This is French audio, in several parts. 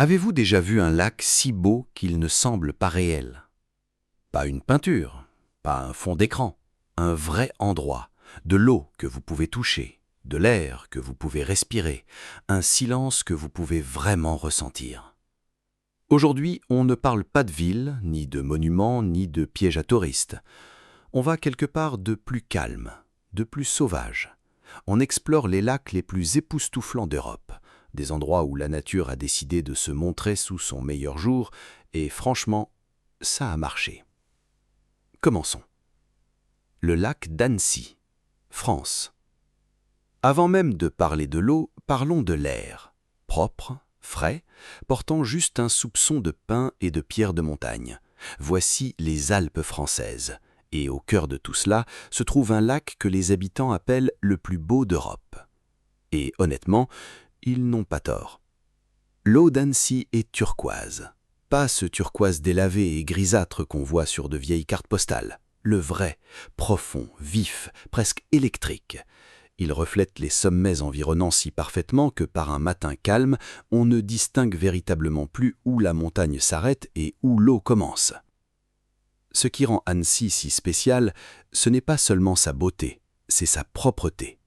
Avez-vous déjà vu un lac si beau qu'il ne semble pas réel? Pas une peinture, pas un fond d'écran, un vrai endroit, de l'eau que vous pouvez toucher, de l'air que vous pouvez respirer, un silence que vous pouvez vraiment ressentir. Aujourd'hui, on ne parle pas de ville, ni de monuments, ni de pièges à touristes. On va quelque part de plus calme, de plus sauvage. On explore les lacs les plus époustouflants d'Europe, des endroits où la nature a décidé de se montrer sous son meilleur jour, et franchement, ça a marché. Commençons. Le lac d'Annecy, France. Avant même de parler de l'eau, parlons de l'air. Propre, frais, portant juste un soupçon de pin et de pierre de montagne. Voici les Alpes françaises. Et au cœur de tout cela se trouve un lac que les habitants appellent le plus beau d'Europe. Et honnêtement, ils n'ont pas tort. L'eau d'Annecy est turquoise. Pas ce turquoise délavé et grisâtre qu'on voit sur de vieilles cartes postales. Le vrai, profond, vif, presque électrique. Il reflète les sommets environnants si parfaitement que par un matin calme, on ne distingue véritablement plus où la montagne s'arrête et où l'eau commence. Ce qui rend Annecy si spéciale, ce n'est pas seulement sa beauté, c'est sa propreté.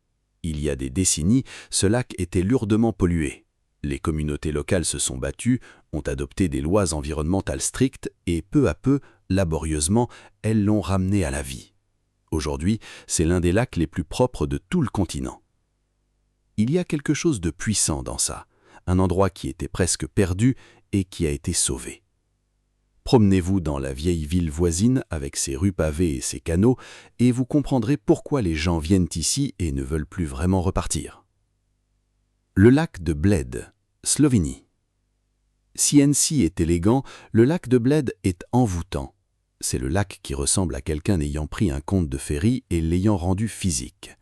Il y a des décennies, ce lac était lourdement pollué. Les communautés locales se sont battues, ont adopté des lois environnementales strictes et peu à peu, laborieusement, elles l'ont ramené à la vie. Aujourd'hui, c'est l'un des lacs les plus propres de tout le continent. Il y a quelque chose de puissant dans ça, un endroit qui était presque perdu et qui a été sauvé. Promenez-vous dans la vieille ville voisine avec ses rues pavées et ses canaux et vous comprendrez pourquoi les gens viennent ici et ne veulent plus vraiment repartir. Le lac de Bled, Slovénie. Si Annecy est élégant, le lac de Bled est envoûtant. C'est le lac qui ressemble à quelqu'un ayant pris un conte de féerie et l'ayant rendu physique.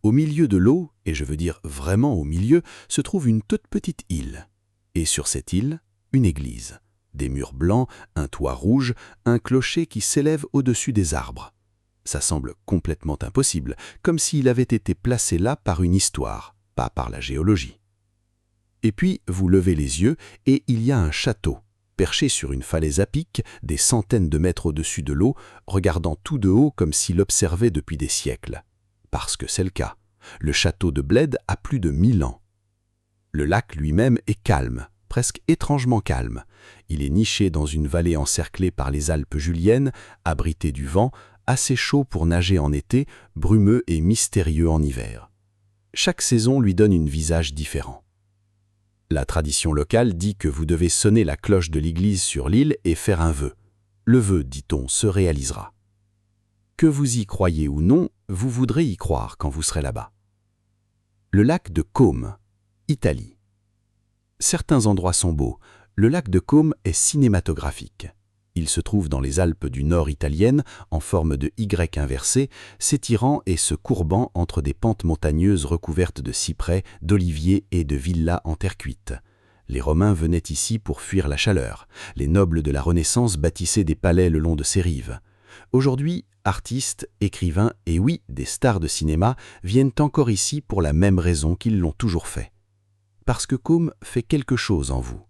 Au milieu de l'eau, et je veux dire vraiment au milieu, se trouve une toute petite île. Et sur cette île, une église. Des murs blancs, un toit rouge, un clocher qui s'élève au-dessus des arbres. Ça semble complètement impossible, comme s'il avait été placé là par une histoire, pas par la géologie. Et puis, vous levez les yeux et il y a un château, perché sur une falaise à pic, des centaines de mètres au-dessus de l'eau, regardant tout de haut comme s'il observait depuis des siècles. Parce que c'est le cas. Le château de Bled a plus de 1000 ans. Le lac lui-même est calme, presque étrangement calme. Il est niché dans une vallée encerclée par les Alpes juliennes, abrité du vent, assez chaud pour nager en été, brumeux et mystérieux en hiver. Chaque saison lui donne un visage différent. La tradition locale dit que vous devez sonner la cloche de l'église sur l'île et faire un vœu. Le vœu, dit-on, se réalisera. Que vous y croyez ou non, vous voudrez y croire quand vous serez là-bas. Le lac de Côme, Italie. Certains endroits sont beaux. Le lac de Côme est cinématographique. Il se trouve dans les Alpes du Nord italiennes, en forme de Y inversé, s'étirant et se courbant entre des pentes montagneuses recouvertes de cyprès, d'oliviers et de villas en terre cuite. Les Romains venaient ici pour fuir la chaleur. Les nobles de la Renaissance bâtissaient des palais le long de ces rives. Aujourd'hui, artistes, écrivains et oui, des stars de cinéma viennent encore ici pour la même raison qu'ils l'ont toujours fait. Parce que Côme fait quelque chose en vous.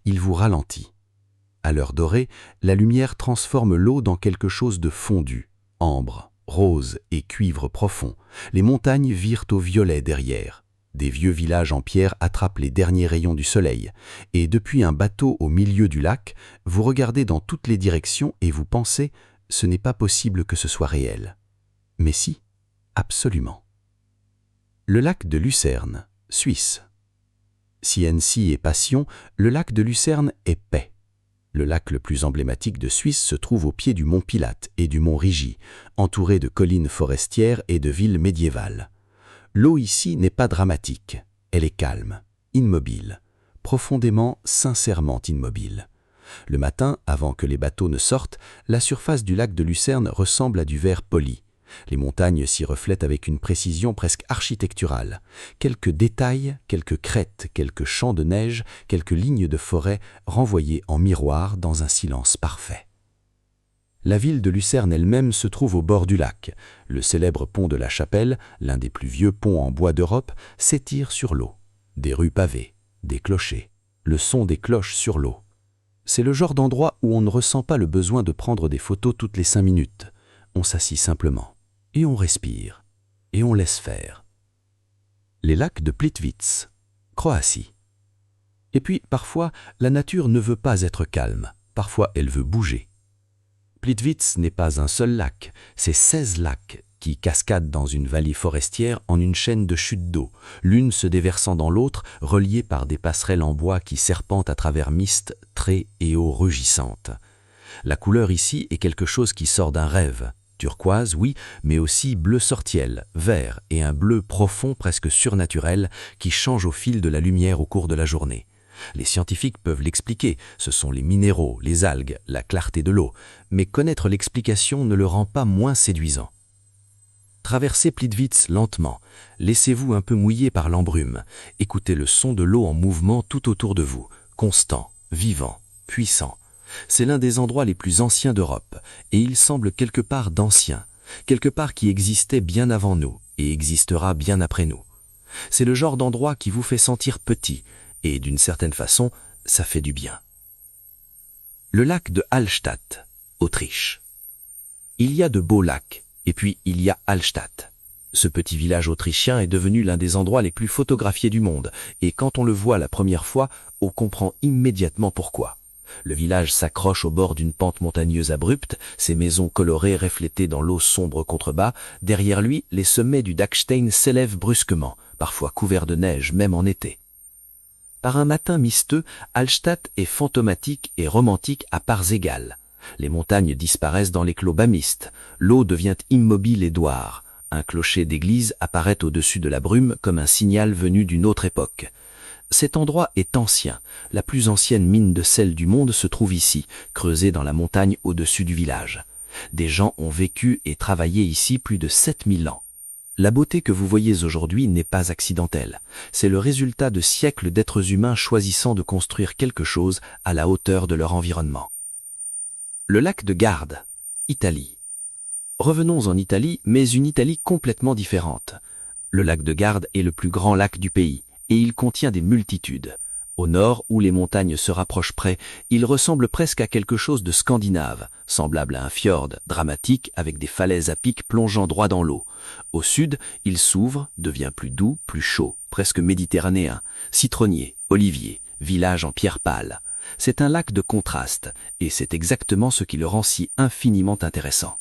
Il vous ralentit. À l'heure dorée, la lumière transforme l'eau dans quelque chose de fondu, ambre, rose et cuivre profond. Les montagnes virent au violet derrière. Des vieux villages en pierre attrapent les derniers rayons du soleil. Et depuis un bateau au milieu du lac, vous regardez dans toutes les directions et vous pensez « ce n'est pas possible que ce soit réel ». Mais si, absolument. Le lac de Lucerne, Suisse. Si Annecy est passion, le lac de Lucerne est paix. Le lac le plus emblématique de Suisse se trouve au pied du mont Pilate et du mont Rigi, entouré de collines forestières et de villes médiévales. L'eau ici n'est pas dramatique, elle est calme, immobile, profondément, sincèrement immobile. Le matin, avant que les bateaux ne sortent, la surface du lac de Lucerne ressemble à du verre poli. Les montagnes s'y reflètent avec une précision presque architecturale. Quelques détails, quelques crêtes, quelques champs de neige, quelques lignes de forêt renvoyées en miroir dans un silence parfait. La ville de Lucerne elle-même se trouve au bord du lac. Le célèbre pont de la Chapelle, l'un des plus vieux ponts en bois d'Europe, s'étire sur l'eau. Des rues pavées, des clochers, le son des cloches sur l'eau. C'est le genre d'endroit où on ne ressent pas le besoin de prendre des photos toutes les 5 minutes. On s'assit simplement, et on respire, et on laisse faire. Les lacs de Plitvice, Croatie. Et puis, parfois, la nature ne veut pas être calme, parfois elle veut bouger. Plitvice n'est pas un seul lac, c'est 16 lacs qui cascadent dans une vallée forestière en une chaîne de chutes d'eau, l'une se déversant dans l'autre, reliées par des passerelles en bois qui serpentent à travers mistes, traits et eaux rugissantes. La couleur ici est quelque chose qui sort d'un rêve. Turquoise, oui, mais aussi bleu sortiel, vert et un bleu profond presque surnaturel qui change au fil de la lumière au cours de la journée. Les scientifiques peuvent l'expliquer, ce sont les minéraux, les algues, la clarté de l'eau, mais connaître l'explication ne le rend pas moins séduisant. Traversez Plitvice lentement, laissez-vous un peu mouiller par l'embrume, écoutez le son de l'eau en mouvement tout autour de vous, constant, vivant, puissant. C'est l'un des endroits les plus anciens d'Europe, et il semble quelque part d'ancien, quelque part qui existait bien avant nous, et existera bien après nous. C'est le genre d'endroit qui vous fait sentir petit, et d'une certaine façon, ça fait du bien. Le lac de Hallstatt, Autriche. Il y a de beaux lacs, et puis il y a Hallstatt. Ce petit village autrichien est devenu l'un des endroits les plus photographiés du monde, et quand on le voit la première fois, on comprend immédiatement pourquoi. Le village s'accroche au bord d'une pente montagneuse abrupte, ses maisons colorées reflétées dans l'eau sombre contrebas. Derrière lui, les sommets du Dachstein s'élèvent brusquement, parfois couverts de neige, même en été. Par un matin misteux, Hallstatt est fantomatique et romantique à parts égales. Les montagnes disparaissent dans l'éclos bas mistes, l'eau devient immobile et noire. Un clocher d'église apparaît au-dessus de la brume comme un signal venu d'une autre époque. Cet endroit est ancien. La plus ancienne mine de sel du monde se trouve ici, creusée dans la montagne au-dessus du village. Des gens ont vécu et travaillé ici plus de 7000 ans. La beauté que vous voyez aujourd'hui n'est pas accidentelle. C'est le résultat de siècles d'êtres humains choisissant de construire quelque chose à la hauteur de leur environnement. Le lac de Garde, Italie. Revenons en Italie, mais une Italie complètement différente. Le lac de Garde est le plus grand lac du pays, et il contient des multitudes. Au nord, où les montagnes se rapprochent près, il ressemble presque à quelque chose de scandinave, semblable à un fjord dramatique avec des falaises à pic plongeant droit dans l'eau. Au sud, il s'ouvre, devient plus doux, plus chaud, presque méditerranéen, citronnier, olivier, village en pierre pâle. C'est un lac de contraste, et c'est exactement ce qui le rend si infiniment intéressant.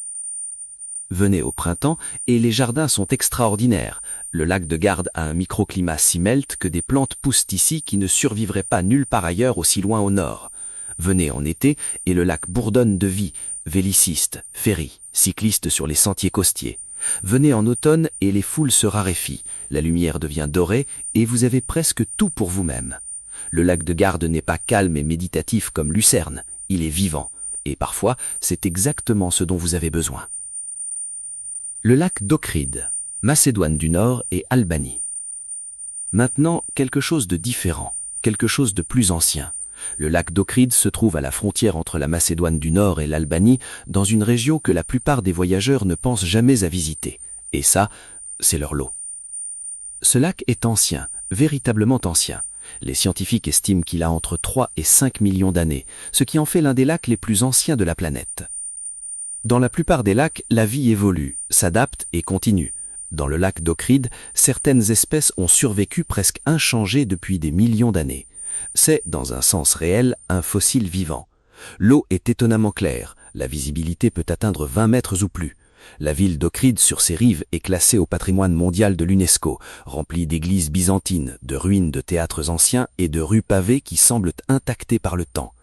Venez au printemps et les jardins sont extraordinaires. Le lac de Garde a un microclimat si melt que des plantes poussent ici qui ne survivraient pas nulle part ailleurs aussi loin au nord. Venez en été et le lac bourdonne de vie, vélicistes, ferries, cyclistes sur les sentiers costiers. Venez en automne et les foules se raréfient, la lumière devient dorée et vous avez presque tout pour vous-même. Le lac de Garde n'est pas calme et méditatif comme Lucerne, il est vivant, et parfois c'est exactement ce dont vous avez besoin. Le lac d'Okride, Macédoine du Nord et Albanie. Maintenant, quelque chose de différent, quelque chose de plus ancien. Le lac d'Okride se trouve à la frontière entre la Macédoine du Nord et l'Albanie, dans une région que la plupart des voyageurs ne pensent jamais à visiter. Et ça, c'est leur lot. Ce lac est ancien, véritablement ancien. Les scientifiques estiment qu'il a entre 3 et 5 millions d'années, ce qui en fait l'un des lacs les plus anciens de la planète. Dans la plupart des lacs, la vie évolue, s'adapte et continue. Dans le lac d'Okride, certaines espèces ont survécu presque inchangées depuis des millions d'années. C'est, dans un sens réel, un fossile vivant. L'eau est étonnamment claire, la visibilité peut atteindre 20 mètres ou plus. La ville d'Okride sur ses rives est classée au patrimoine mondial de l'UNESCO, remplie d'églises byzantines, de ruines de théâtres anciens et de rues pavées qui semblent intactées par le temps.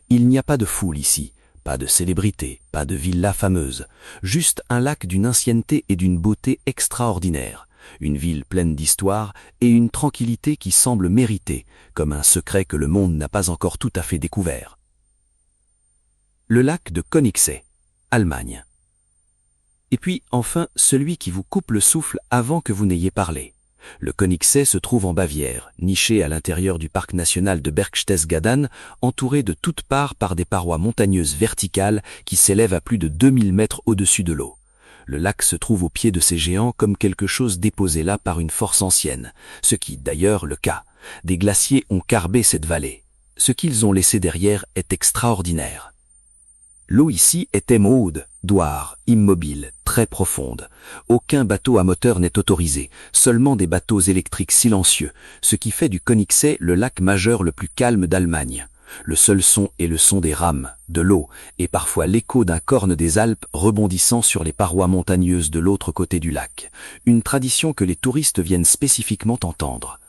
Il n'y a pas de foule ici. Pas de célébrité, pas de villa fameuse, juste un lac d'une ancienneté et d'une beauté extraordinaire, une ville pleine d'histoire et une tranquillité qui semble méritée, comme un secret que le monde n'a pas encore tout à fait découvert. Le lac de Königssee, Allemagne. Et puis, enfin, celui qui vous coupe le souffle avant que vous n'ayez parlé. Le Königssee se trouve en Bavière, niché à l'intérieur du parc national de Berchtesgaden, entouré de toutes parts par des parois montagneuses verticales qui s'élèvent à plus de 2000 mètres au-dessus de l'eau. Le lac se trouve au pied de ces géants comme quelque chose déposé là par une force ancienne, ce qui, d'ailleurs, le cas. Des glaciers ont carbé cette vallée. ce qu'ils ont laissé derrière est extraordinaire. L'eau ici est émeraude, noire, immobile, très profonde. Aucun bateau à moteur n'est autorisé, seulement des bateaux électriques silencieux, ce qui fait du Königssee le lac majeur le plus calme d'Allemagne. Le seul son est le son des rames, de l'eau, et parfois l'écho d'un corne des Alpes rebondissant sur les parois montagneuses de l'autre côté du lac. Une tradition que les touristes viennent spécifiquement entendre.